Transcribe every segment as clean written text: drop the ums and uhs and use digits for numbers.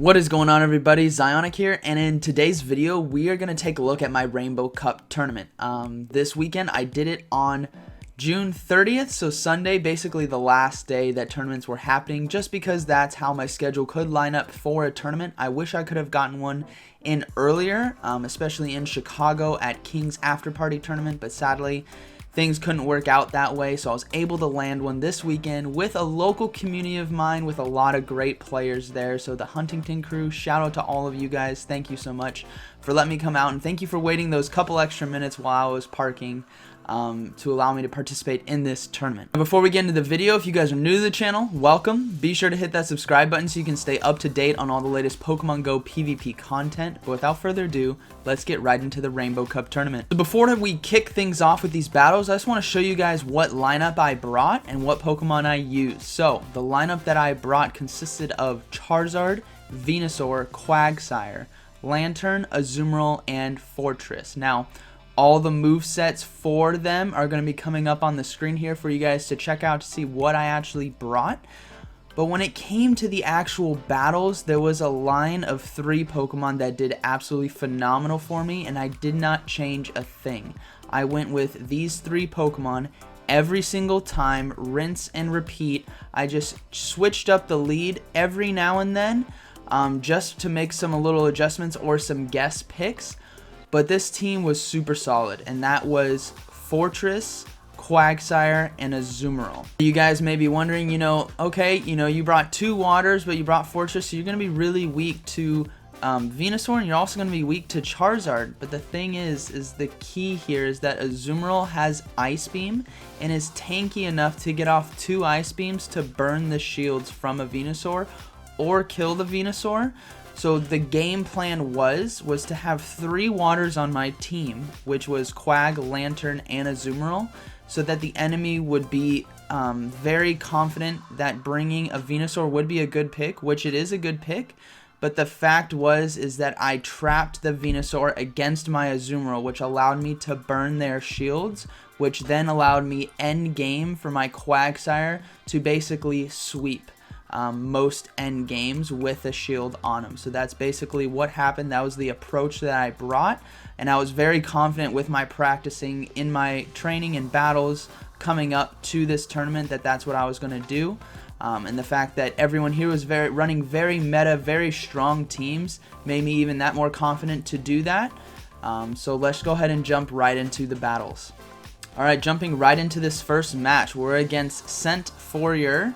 What is going on, everybody? ZyoniK here, and in today's video we are going to take a look at my Rainbow Cup tournament. This weekend I did it on June 30th, so Sunday, basically the last day that tournaments were happening, just because that's how my schedule could line up for a tournament. I wish I could have gotten one in earlier, especially in Chicago at King's After Party tournament, but sadly things couldn't work out that way, so I was able to land one this weekend with a local community of mine with a lot of great players there. So the Huntington crew, shout out to all of you guys. Thank you so much for letting me come out, and thank you for waiting those couple extra minutes while I was parking to allow me to participate in this tournament. Before we get into the video, if you guys are new to the channel, welcome. Be sure to hit that subscribe button so you can stay up to date on all the latest Pokemon Go PvP content. But without further ado, let's get right into the Rainbow Cup tournament. So before we kick things off with these battles, I just want to show you guys what lineup I brought and what Pokemon I used. So the lineup that I brought consisted of Charizard, Venusaur, Quagsire, Lantern, Azumarill, and Fortress. Now, all the movesets for them are going to be coming up on the screen here for you guys to check out to see what I actually brought. But when it came to the actual battles, there was a line of 3 Pokemon that did absolutely phenomenal for me, and I did not change a thing. I went with these 3 Pokemon every single time, rinse and repeat. I just switched up the lead every now and then just to make some little adjustments or some guess picks. But this team was super solid, and that was Fortress, Quagsire, and Azumarill. You guys may be wondering, okay, you brought 2 waters, but you brought Fortress, so you're going to be really weak to Venusaur, and you're also going to be weak to Charizard. But the thing is the key here is that Azumarill has Ice Beam and is tanky enough to get off 2 Ice Beams to burn the shields from a Venusaur or kill the Venusaur. So the game plan was to have 3 waters on my team, which was Quag, Lantern, and Azumarill, so that the enemy would be very confident that bringing a Venusaur would be a good pick, which it is a good pick. But the fact is that I trapped the Venusaur against my Azumarill, which allowed me to burn their shields, which then allowed me end game for my Quagsire to basically sweep most end games with a shield on him. So that's basically what happened. That was the approach that I brought, and I was very confident with my practicing in my training and battles coming up to this tournament that that's what I was going to do. And the fact that everyone here was running very meta, very strong teams made me even that more confident to do that. So let's go ahead and jump right into the battles. Alright, jumping right into this first match, we're against Scent Fourier.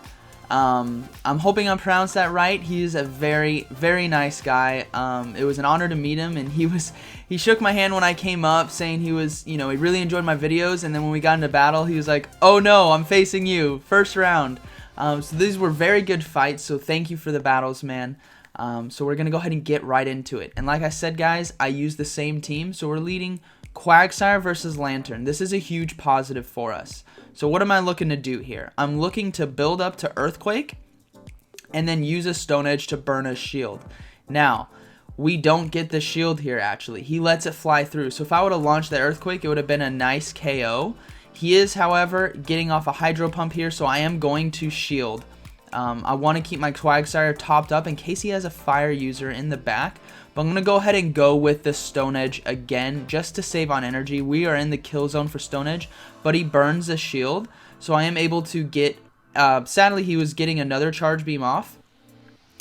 I'm hoping I pronounced that right. He's a very, very nice guy. It was an honor to meet him, and he shook my hand when I came up, saying he really enjoyed my videos, and then when we got into battle, he was like, "Oh no, I'm facing you, first round." So these were very good fights, so thank you for the battles, man. So we're gonna go ahead and get right into it. And like I said, guys, I used the same team, so we're leading Quagsire versus Lantern. This is a huge positive for us. So what am I looking to do here? I'm looking to build up to Earthquake and then use a Stone Edge to burn a shield. Now, we don't get the shield here, actually. He lets it fly through. So if I would have launched the Earthquake, it would have been a nice KO. He is, however, getting off a Hydro Pump here, so I am going to shield. I want to keep my Quagsire topped up in case he has a Fire user in the back. But I'm going to go ahead and go with the Stone Edge again just to save on energy. We are in the kill zone for Stone Edge, but he burns the shield. So I am able to get, sadly he was getting another Charge Beam off,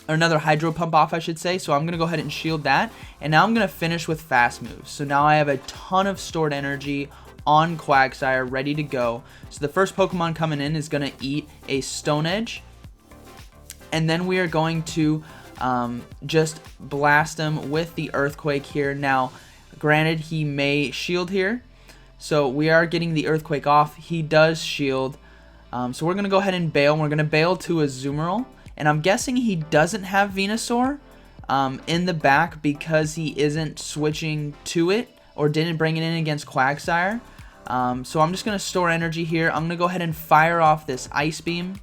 or another Hydro Pump off I should say. So I'm going to go ahead and shield that. And now I'm going to finish with Fast Moves. So now I have a ton of stored energy on Quagsire ready to go. So the first Pokemon coming in is going to eat a Stone Edge. And then we are going to just blast him with the Earthquake here. Now, granted, he may shield here, so we are getting the Earthquake off. He does shield, so we're going to go ahead and bail. We're going to bail to Azumarill, and I'm guessing he doesn't have Venusaur in the back because he isn't switching to it or didn't bring it in against Quagsire. So I'm just going to store energy here. I'm going to go ahead and fire off this Ice Beam.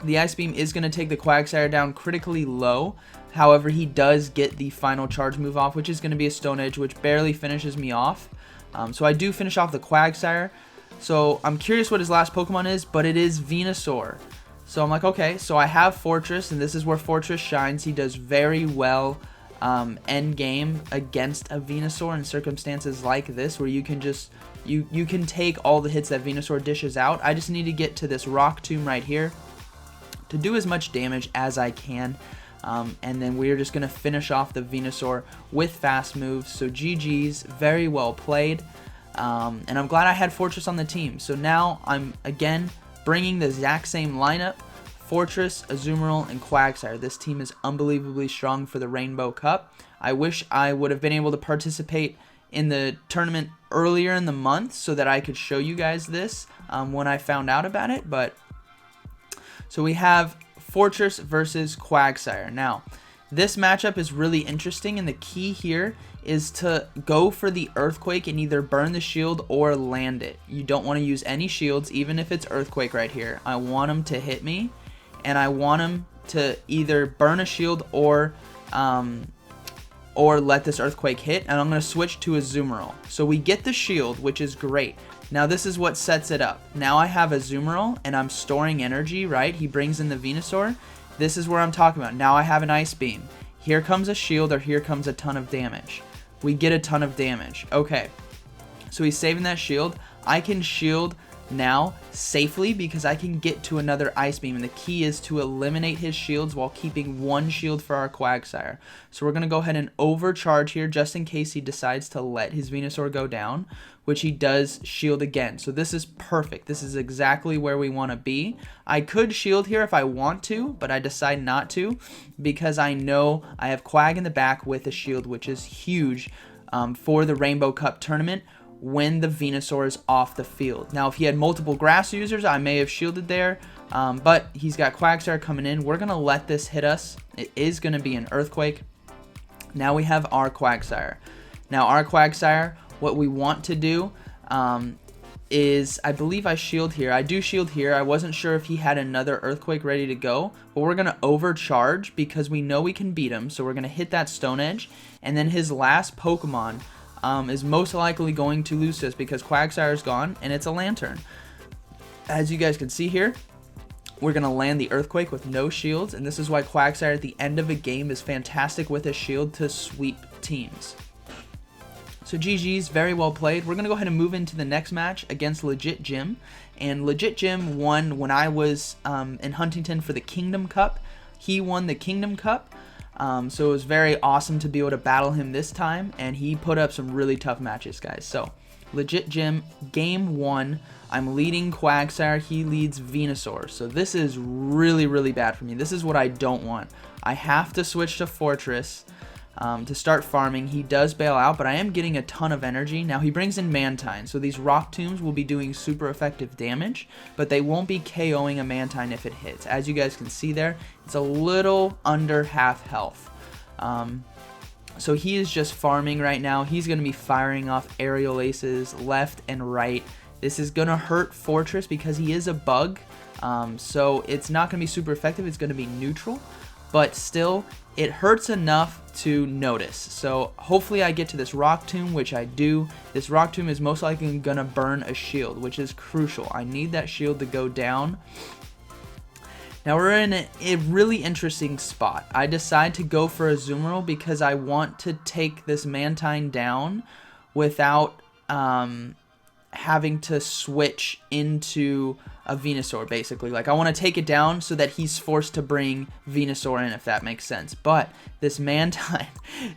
The Ice Beam is going to take the Quagsire down critically low. However, he does get the final charge move off, which is going to be a Stone Edge, which barely finishes me off. So I do finish off the Quagsire. So I'm curious what his last Pokemon is, but it is Venusaur. So I'm like, okay, so I have Fortress, and this is where Fortress shines. He does very well end game against a Venusaur in circumstances like this, where you can just you can take all the hits that Venusaur dishes out. I just need to get to this Rock Tomb right here to do as much damage as I can. And then we're just going to finish off the Venusaur with fast moves. So GG's, very well played. And I'm glad I had Fortress on the team. So now I'm, again, bringing the exact same lineup. Fortress, Azumarill, and Quagsire. This team is unbelievably strong for the Rainbow Cup. I wish I would have been able to participate in the tournament earlier in the month so that I could show you guys this when I found out about it. But so we have Fortress versus Quagsire. Now, this matchup is really interesting, and the key here is to go for the Earthquake and either burn the shield or land it. You don't want to use any shields, even if it's Earthquake right here. I want him to hit me, and I want him to either burn a shield or let this Earthquake hit, and I'm going to switch to Azumarill. So we get the shield, which is great. Now this is what sets it up. Now I have Azumarill, and I'm storing energy, right? He brings in the Venusaur. This is where I'm talking about. Now I have an Ice Beam. Here comes a shield, or here comes a ton of damage. We get a ton of damage. Okay, so he's saving that shield. I can shield now safely because I can get to another Ice Beam, and the key is to eliminate his shields while keeping one shield for our Quagsire. So we're going to go ahead and overcharge here just in case he decides to let his Venusaur go down, which he does shield again. So this is perfect. This is exactly where we want to be. I could shield here if I want to, but I decide not to because I know I have Quag in the back with a shield, which is huge for the Rainbow Cup tournament when the Venusaur is off the field. Now, if he had multiple grass users, I may have shielded there, but he's got Quagsire coming in. We're going to let this hit us. It is going to be an Earthquake. Now we have our Quagsire. Now, our Quagsire, what we want to do is, I believe I shield here. I do shield here. I wasn't sure if he had another Earthquake ready to go, but we're going to overcharge because we know we can beat him. So we're going to hit that Stone Edge, and then his last Pokemon is most likely going to lose this because Quagsire is gone, and it's a Lantern. As you guys can see here, we're going to land the Earthquake with no shields, and this is why Quagsire at the end of a game is fantastic with a shield to sweep teams. So GG's, very well played. We're going to go ahead and move into the next match against Legit Jim. And Legit Jim won when I was in Huntington for the Kingdom Cup. He won the Kingdom Cup. So it was very awesome to be able to battle him this time. And he put up some really tough matches, guys. So Legit Jim, game 1. I'm leading Quagsire. He leads Venusaur. So this is really, really bad for me. This is what I don't want. I have to switch to Fortress to start farming. He does bail out, but I am getting a ton of energy. Now he brings in Mantine, so these Rock Tombs will be doing super effective damage, but they won't be KOing a Mantine if it hits. As you guys can see there, it's a little under half health. So he is just farming right now. He's going to be firing off aerial aces left and right. This is going to hurt Fortress because he is a bug, so it's not going to be super effective. It's going to be neutral, but still, it hurts enough to notice. So hopefully I get to this Rock Tomb, which I do. This Rock Tomb is most likely going to burn a shield, which is crucial. I need that shield to go down. Now we're in a really interesting spot. I decide to go for Azumarill because I want to take this Mantine down without having to switch into a Venusaur, basically. Like, I want to take it down so that he's forced to bring Venusaur in, if that makes sense. But this Mantine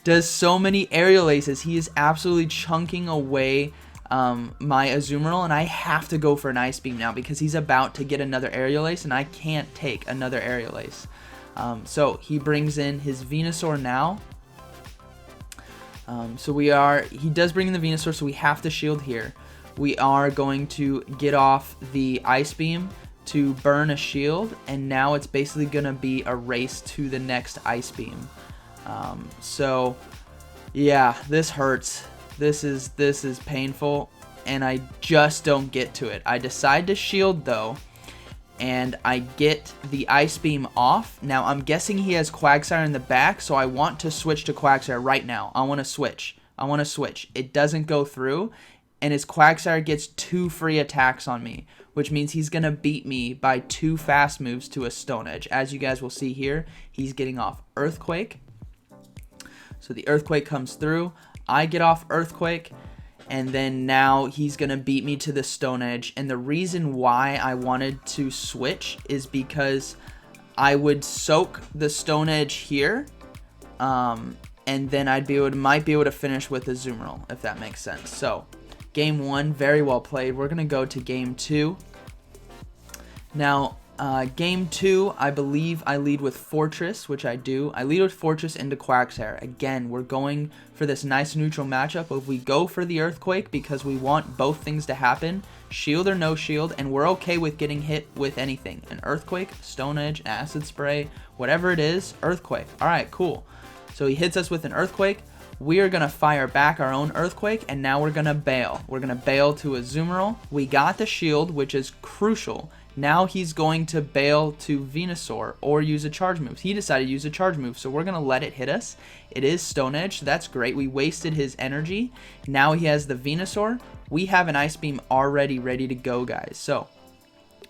does so many aerial aces. He is absolutely chunking away my Azumarill, and I have to go for an Ice Beam now because he's about to get another aerial ace, and I can't take another aerial ace. So he brings in his Venusaur now. He does bring in the Venusaur, so we have to shield here. We are going to get off the Ice Beam to burn a shield, and now it's basically going to be a race to the next Ice Beam. So yeah, this hurts. This is painful, and I just don't get to it. I decide to shield though, and I get the Ice Beam off. Now I'm guessing he has Quagsire in the back, so I want to switch to Quagsire right now. I want to switch. It doesn't go through, and his Quagsire gets 2 free attacks on me, which means he's going to beat me by 2 fast moves to a Stone Edge. As you guys will see here, he's getting off Earthquake. So the Earthquake comes through. I get off Earthquake. And then now he's going to beat me to the Stone Edge. And the reason why I wanted to switch is because I would soak the Stone Edge here. And then might be able to finish with a Azumarill, if that makes sense. So, game 1, very well played. We're going to go to game 2. Now, game 2, I believe I lead with Fortress, which I do. I lead with Fortress into Quagsire. Again, we're going for this nice neutral matchup. If we go for the Earthquake because we want both things to happen, shield or no shield, and we're okay with getting hit with anything. An Earthquake, Stone Edge, Acid Spray, whatever it is, Earthquake. Alright, cool. So he hits us with an Earthquake. We are going to fire back our own Earthquake, and now we're going to bail. We're going to bail to a Azumarill. We got the shield, which is crucial. Now he's going to bail to Venusaur or use a charge move. He decided to use a charge move, so we're going to let it hit us. It is Stone Edge, so that's great. We wasted his energy. Now he has the Venusaur. We have an Ice Beam already ready to go, guys. So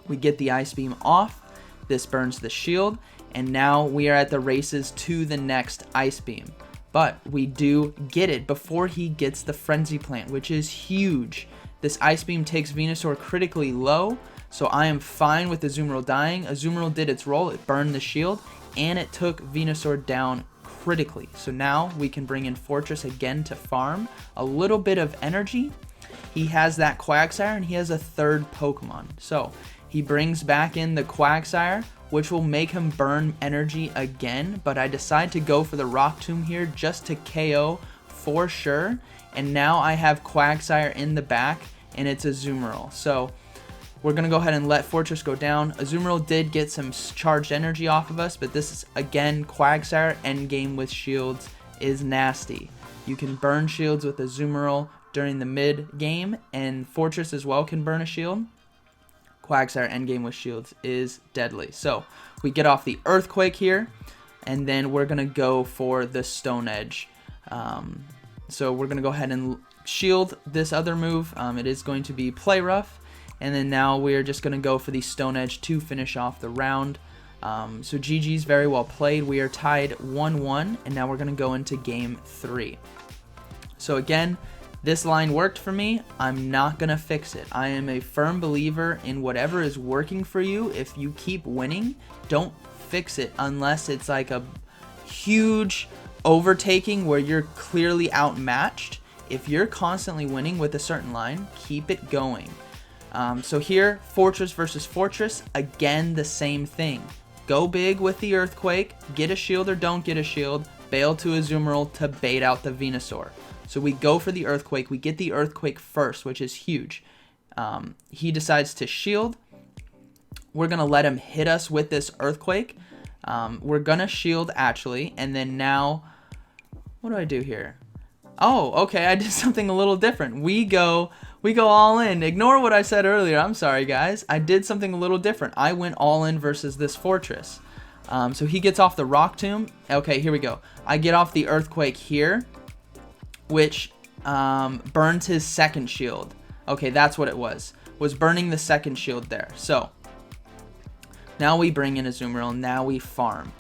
we get the Ice Beam off. This burns the shield. And now we are at the races to the next Ice Beam. But we do get it before he gets the Frenzy Plant, which is huge. This Ice Beam takes Venusaur critically low, so I am fine with Azumarill dying. Azumarill did its role, it burned the shield, and it took Venusaur down critically. So now we can bring in Fortress again to farm a little bit of energy. He has that Quagsire, and he has a 3rd Pokemon. So he brings back in the Quagsire, which will make him burn energy again, but I decide to go for the Rock Tomb here just to KO for sure. And now I have Quagsire in the back, and it's a Azumarill. So we're going to go ahead and let Fortress go down. Azumarill did get some charged energy off of us, but this is, again, Quagsire endgame with shields is nasty. You can burn shields with Azumarill during the mid game, and Fortress as well can burn a shield. Quagsire endgame with shields is deadly. So we get off the Earthquake here, and then we're going to go for the Stone Edge. So we're going to go ahead and shield this other move. It is going to be Play Rough, and then now we're just going to go for the Stone Edge to finish off the round. So GG's, very well played. We are tied 1-1, and now we're going to go into game 3. So again, this line worked for me. I'm not going to fix it. I am a firm believer in whatever is working for you. If you keep winning, don't fix it unless it's like a huge overtaking where you're clearly outmatched. If you're constantly winning with a certain line, keep it going. So here, Fortress versus Fortress, again, the same thing. Go big with the Earthquake, get a shield or don't get a shield, bail to Azumarill to bait out the Venusaur. So we go for the Earthquake. We get the Earthquake first, which is huge. He decides to shield. We're going to let him hit us with this Earthquake. We're going to shield, actually. And then now, what do I do here? Oh, okay, I did something a little different. We go all in. Ignore what I said earlier. I'm sorry, guys. I did something a little different. I went all in versus this Fortress. So he gets off the Rock Tomb. Okay, here we go. I get off the Earthquake here, which burns his 2nd shield. Okay, that's what it was burning the 2nd shield there. So now we bring in Azumarill. Now we farm.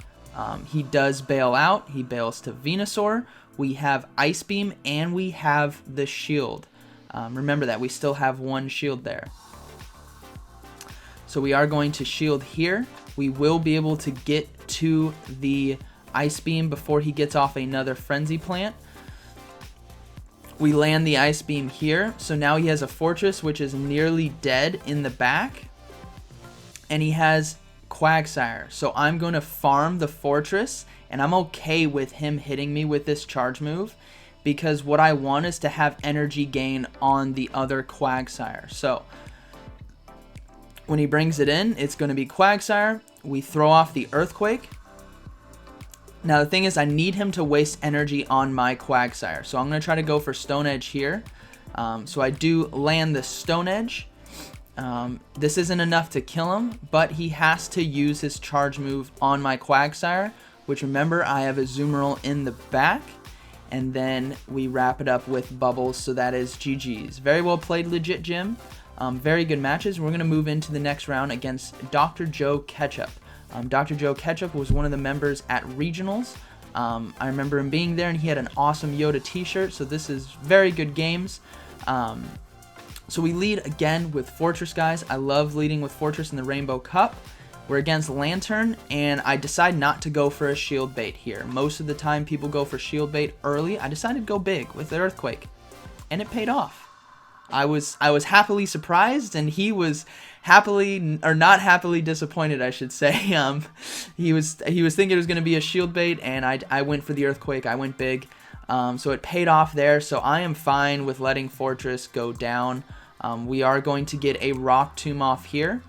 He does bail out. He bails to Venusaur. We have Ice Beam, and we have the shield. Remember that we still have 1 shield there. So we are going to shield here. We will be able to get to the Ice Beam before he gets off another Frenzy Plant. We land the Ice Beam here, so now he has a Fortress, which is nearly dead in the back, and he has Quagsire. So I'm going to farm the Fortress, and I'm okay with him hitting me with this charge move, because what I want is to have energy gain on the other Quagsire. So when he brings it in, it's going to be Quagsire. We throw off the Earthquake. Now the thing is, I need him to waste energy on my Quagsire. So I'm going to try to go for Stone Edge here. So I do land the Stone Edge. This isn't enough to kill him, but he has to use his charge move on my Quagsire, which, remember, I have a Azumarill in the back. And then we wrap it up with Bubbles, so that is GG's. Very well played, Legit Jim. Very good matches. We're going to move into the next round against Dr. Joe Ketchup. Dr. Joe Ketchup was one of the members at Regionals. I remember him being there, and he had an awesome Yoda t-shirt, so this is very good games. So we lead again with Fortress, guys. I love leading with Fortress in the Rainbow Cup. We're against Lantern, and I decide not to go for a shield bait here. Most of the time people go for shield bait early. I decided to go big with the Earthquake, and it paid off. I was happily surprised, and he was happily, or not happily disappointed, I should say. He was thinking it was going to be a shield bait, and I went for the Earthquake. I went big, so it paid off there. So I am fine with letting Fortress go down. We are going to get a Rock Tomb off here.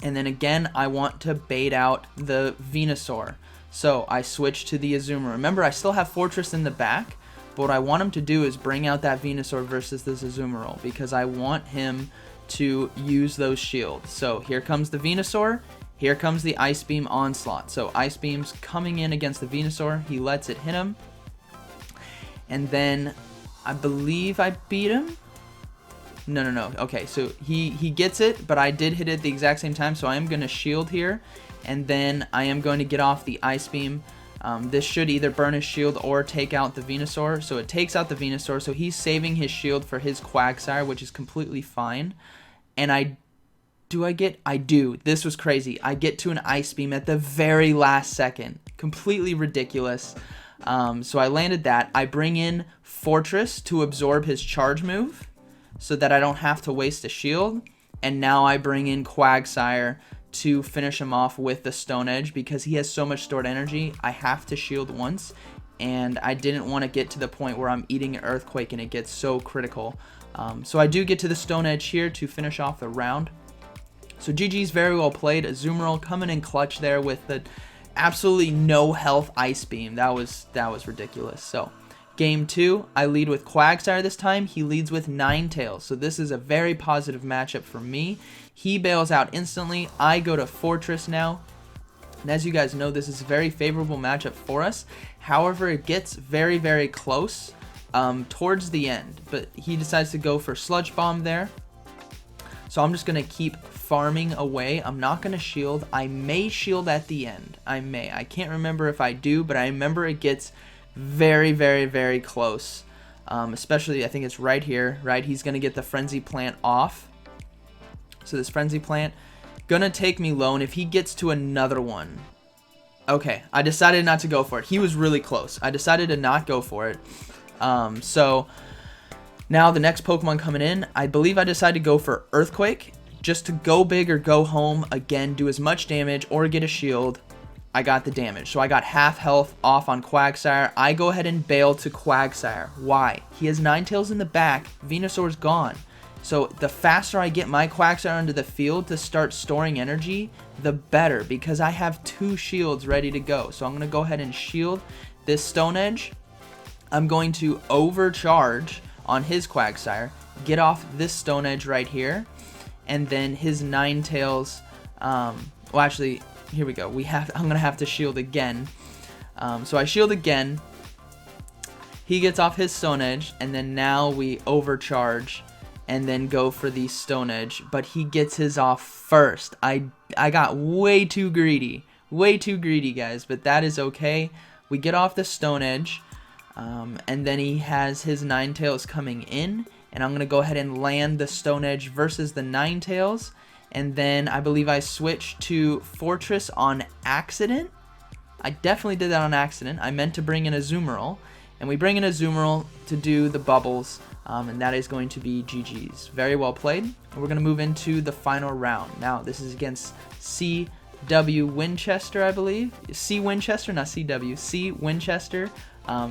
And then again, I want to bait out the Venusaur. So I switch to the Azumarill. Remember, I still have Fortress in the back, but what I want him to do is bring out that Venusaur versus this Azumarill, because I want him to use those shields. So here comes the Venusaur. Here comes the Ice Beam Onslaught. So Ice Beam's coming in against the Venusaur. He lets it hit him. And then I believe I beat him. No. Okay, so he gets it, but I did hit it at the exact same time, so I am going to shield here, and then I am going to get off the Ice Beam. This should either burn his shield or take out the Venusaur, so it takes out the Venusaur, so he's saving his shield for his Quagsire, which is completely fine. And I do. This was crazy. I get to an Ice Beam at the very last second. Completely ridiculous. So I landed that. I bring in Fortress to absorb his charge move, so that I don't have to waste a shield. And now I bring in Quagsire to finish him off with the Stone Edge, because he has so much stored energy. I have to shield once, and I didn't want to get to the point where I'm eating an Earthquake and it gets so critical. So I do get to the Stone Edge here to finish off the round. So GG's, very well played. Azumarill coming in clutch there with the absolutely no health Ice Beam. That was ridiculous. So Game 2, I lead with Quagsire this time. He leads with Ninetales. So this is a very positive matchup for me. He bails out instantly. I go to Fortress now. And as you guys know, this is a very favorable matchup for us. However, it gets very, very close towards the end. But he decides to go for Sludge Bomb there. So I'm just going to keep farming away. I'm not going to shield. I may shield at the end. I may. I can't remember if I do, but I remember it gets very, very, very close. Especially, I think it's right here, right? He's going to get the Frenzy Plant off. So this Frenzy Plant gonna take me low, and if he gets to another one, okay, I decided not to go for it. He was really close. I decided to not go for it. So now the next Pokemon coming in, I believe I decided to go for Earthquake, just to go big or go home. Again, do as much damage or get a shield. I got the damage. So I got half health off on Quagsire. I go ahead and bail to Quagsire. Why? He has Ninetales in the back. Venusaur's gone. So the faster I get my Quagsire onto the field to start storing energy, the better, because I have 2 shields ready to go. So I'm going to go ahead and shield this Stone Edge. I'm going to overcharge on his Quagsire, get off this Stone Edge right here, and then his Ninetales, well, actually, here we go. I'm going to have to shield again. So I shield again. He gets off his Stone Edge, and then now we overcharge and then go for the Stone Edge, but he gets his off first. I got way too greedy, guys, but that is okay. We get off the Stone Edge, and then he has his Ninetales coming in, and I'm going to go ahead and land the Stone Edge versus the Ninetales, and then I believe I switched to Fortress on accident. I definitely did that on accident. I meant to bring in a Azumarill, and we bring in a Azumarill to do the bubbles, and that is going to be GG's. Very well played. And we're going to move into the final round. Now, this is against C.W. Winchester, I believe. C. Winchester, not C.W. C. Winchester.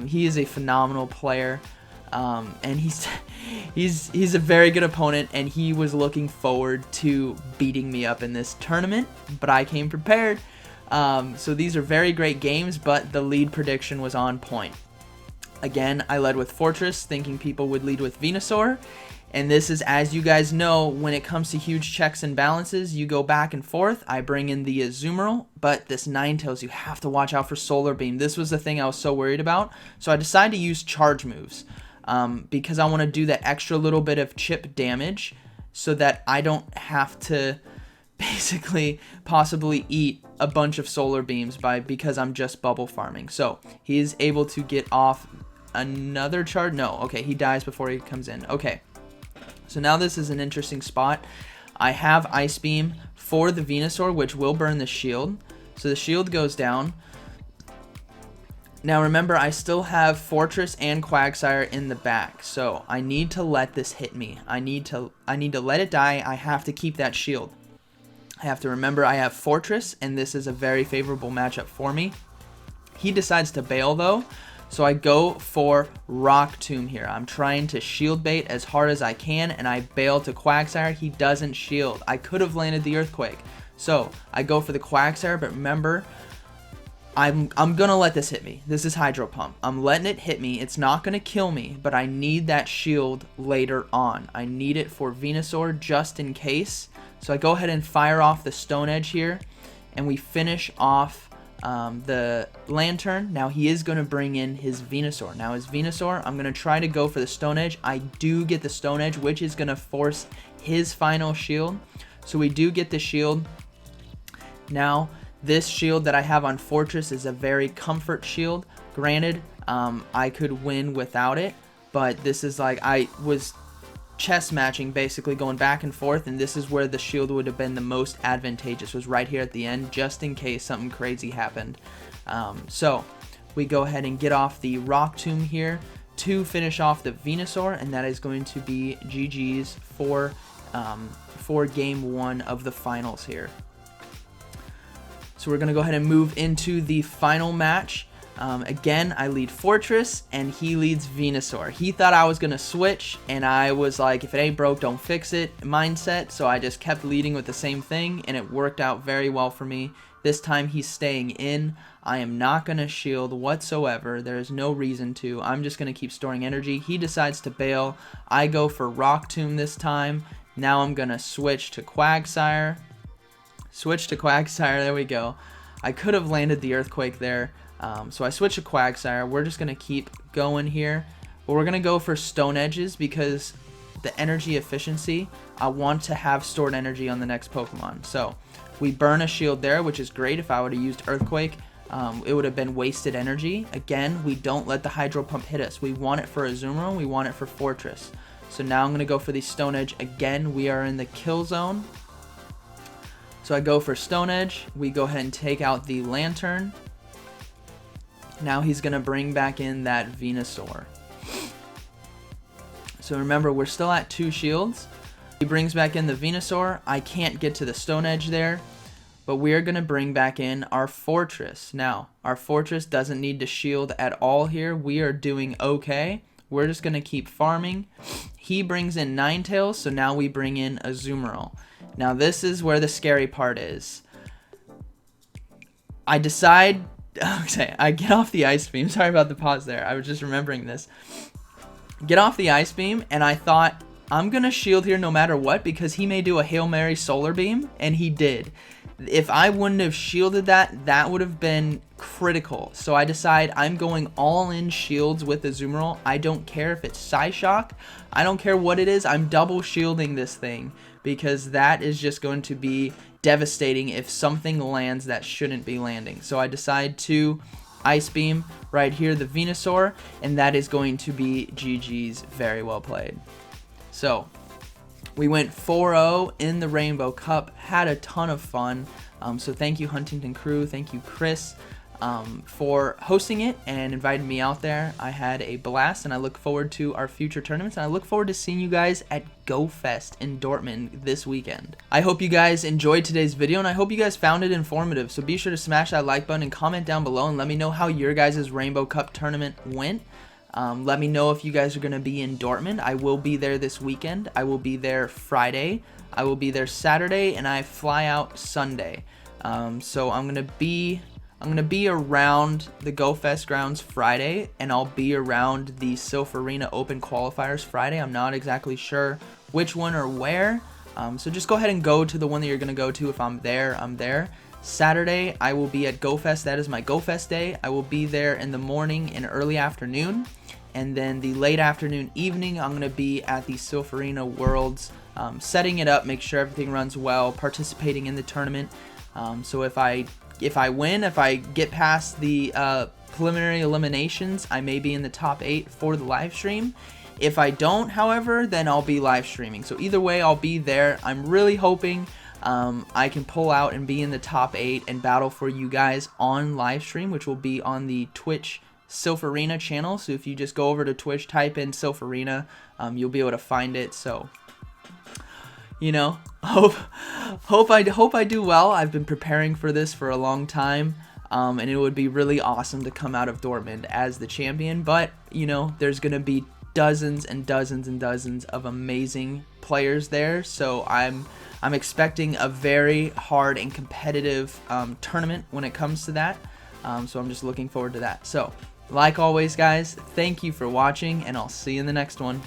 He is a phenomenal player, and he's a very good opponent, and he was looking forward to beating me up in this tournament, but I came prepared. So these are very great games, but the lead prediction was on point. Again, I led with Fortress, thinking people would lead with Venusaur. And this is, as you guys know, when it comes to huge checks and balances, you go back and forth. I bring in the Azumarill, but this Ninetales, you have to watch out for Solar Beam. This was the thing I was so worried about. So I decided to use charge moves because I want to do that extra little bit of chip damage so that I don't have to basically possibly eat a bunch of solar beams because I'm just bubble farming. So he is able to get off another charge. No, okay, he dies before he comes in. Okay, so now this is an interesting spot. I have Ice Beam for the Venusaur, which will burn the shield. So the shield goes down. Now remember, I still have Fortress and Quagsire in the back, so I need to let this hit me. I need to let it die. I have to keep that shield. I have to remember I have Fortress, and this is a very favorable matchup for me. He decides to bail though, so I go for Rock Tomb here. I'm trying to shield bait as hard as I can, and I bail to Quagsire. He doesn't shield. I could have landed the Earthquake. So I go for the Quagsire, but remember, I'm gonna let this hit me. This is Hydro Pump. I'm letting it hit me. It's not gonna kill me, but I need that shield later on. I need it for Venusaur just in case. So I go ahead and fire off the Stone Edge here, and we finish off the Lantern. Now he is gonna bring in his Venusaur. Now his Venusaur, I'm gonna try to go for the Stone Edge. I do get the Stone Edge, which is gonna force his final shield. So we do get the shield. Now, this shield that I have on Fortress is a very comfort shield. Granted, I could win without it, but this is like, I was chess matching, basically going back and forth, and this is where the shield would have been the most advantageous, was right here at the end, just in case something crazy happened. So we go ahead and get off the Rock Tomb here to finish off the Venusaur, and that is going to be GG's for game 1 of the finals here. So we're going to go ahead and move into the final match. Again, I lead Fortress, and he leads Venusaur. He thought I was going to switch, and I was like, if it ain't broke, don't fix it mindset. So I just kept leading with the same thing, and it worked out very well for me. This time he's staying in. I am not going to shield whatsoever. There is no reason to. I'm just going to keep storing energy. He decides to bail. I go for Rock Tomb this time. Now I'm going to switch to Quagsire. There we go. I could have landed the Earthquake there. So I switch to Quagsire. We're just going to keep going here. But we're going to go for Stone Edges because the energy efficiency, I want to have stored energy on the next Pokemon. So we burn a shield there, which is great. If I would have used Earthquake, it would have been wasted energy. Again, we don't let the Hydro Pump hit us. We want it for Azumarill. We want it for Fortress. So now I'm going to go for the Stone Edge. Again, we are in the kill zone. So I go for Stone Edge. We go ahead and take out the Lantern. Now he's going to bring back in that Venusaur. So remember, we're still at 2 shields. He brings back in the Venusaur. I can't get to the Stone Edge there, but we are going to bring back in our Fortress. Now, our Fortress doesn't need to shield at all here. We are doing okay. We're just going to keep farming. He brings in Ninetales, so now we bring in Azumarill. Now this is where the scary part is. I decide, okay, I get off the Ice Beam. Sorry about the pause there. I was just remembering this. Get off the Ice Beam, and I thought, I'm going to shield here no matter what because he may do a Hail Mary Solar Beam, and he did. If I wouldn't have shielded that, that would have been critical. So I decide I'm going all in shields with Azumarill. I don't care if it's Psyshock. I don't care what it is. I'm double shielding this thing because that is just going to be devastating if something lands that shouldn't be landing. So I decide to Ice Beam right here, the Venusaur, and that is going to be GG's. Very well played. So we went 4-0 in the Rainbow Cup, had a ton of fun. So thank you, Huntington Crew. Thank you, Chris, for hosting it and inviting me out there. I had a blast, and I look forward to our future tournaments, and I look forward to seeing you guys at GoFest in Dortmund this weekend. I hope you guys enjoyed today's video, and I hope you guys found it informative. So be sure to smash that like button and comment down below and let me know how your guys' Rainbow Cup tournament went. Let me know if you guys are going to be in Dortmund. I will be there this weekend. I will be there Friday. I will be there Saturday, and I fly out Sunday. So I'm going to be around the GoFest grounds Friday, and I'll be around the Silph Arena Open Qualifiers Friday. I'm not exactly sure which one or where. So just go ahead and go to the one that you're going to go to. If I'm there, I'm there. Saturday, I will be at GoFest. That is my GoFest day. I will be there in the morning and early afternoon. And then the late afternoon, evening, I'm going to be at the Silph Arena Worlds setting it up, make sure everything runs well, participating in the tournament. So if I win, if I get past the preliminary eliminations, I may be in the top 8 for the live stream. If I don't, however, then I'll be live streaming. So either way, I'll be there. I'm really hoping I can pull out and be in the top 8 and battle for you guys on live stream, which will be on the Twitch Silph Arena channel. So if you just go over to Twitch, type in Silph Arena, you'll be able to find it. So, you know, hope I do well. I've been preparing for this for a long time, and it would be really awesome to come out of Dortmund as the champion. But you know, there's gonna be dozens and dozens and dozens of amazing players there, so I'm expecting a very hard and competitive tournament when it comes to that. So I'm just looking forward to that. So, like always, guys, thank you for watching, and I'll see you in the next one.